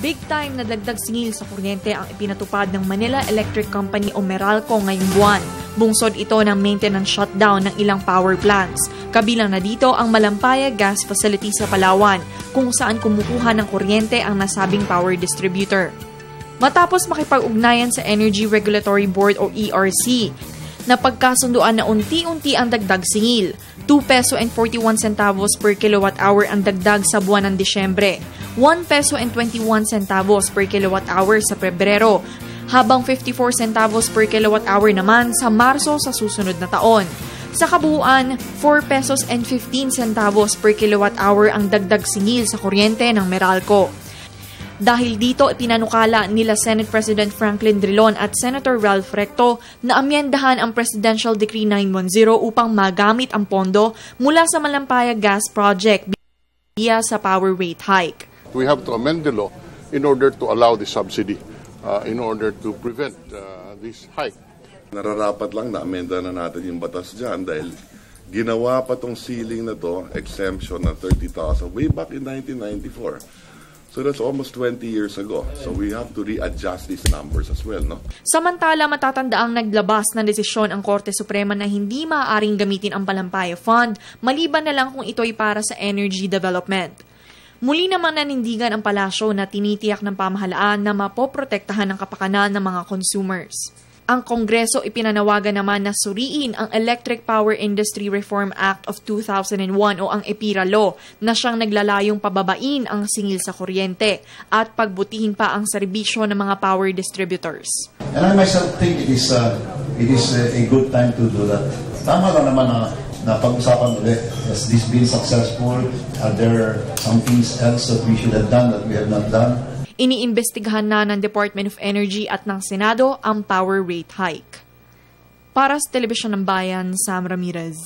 Big time na dagdag singil sa kuryente ang ipinatupad ng Manila Electric Company o Meralco ngayong buwan. Bungsod ito ng maintenance shutdown ng ilang power plants. Kabilang na dito ang Malampaya Gas Facility sa Palawan, kung saan kumukuha ng kuryente ang nasabing power distributor. Matapos makipag-ugnayan sa Energy Regulatory Board o ERC, napagkasunduan na unti-unti ang dagdag singil. 2 peso and 41 centavos per kilowatt hour ang dagdag sa buwan ng Disyembre. 1 peso and 21 centavos per kilowatt hour sa Pebrero, habang 54 centavos per kilowatt hour naman sa Marso sa susunod na taon. Sa kabuuan, 4 pesos and 15 centavos per kilowatt hour ang dagdag singil sa kuryente ng Meralco. Dahil dito, ipinanukala nila Senate President Franklin Drilon at Senator Ralph Recto na amyendahan ang Presidential Decree 910 upang magamit ang pondo mula sa Malampaya Gas Project via sa power rate hike. We have to amend the law in order to allow the subsidy, in order to prevent this hike. Nararapat lang na amenda na natin yung batas dyan dahil ginawa pa tong ceiling na to, exemption na 30,000 way back in 1994. So that's almost 20 years ago. So we have to readjust these numbers as well, no? Samantala, matatandaang naglabas ng desisyon ang Korte Suprema na hindi maaaring gamitin ang Palampaya Fund, maliban na lang kung ito'y para sa energy development. Muli namang nanindigan ang palasyo na tinitiyak ng pamahalaan na mapoprotektahan ang kapakanan ng mga consumers. Ang Kongreso ipinanawagan naman na suriin ang Electric Power Industry Reform Act of 2001 o ang EPIRA Law na siyang naglalayong pababain ang singil sa kuryente at pagbutihin pa ang serbisyo ng mga power distributors. And I myself think it is a good time to do that. Tama lang naman na pag-usapan ulit. Has this been successful? Are there some things else that we should have done that we have not done? Iniimbestigahan na ng Department of Energy at ng Senado ang power rate hike. Para sa Telebisyon ng Bayan, Sam Ramirez.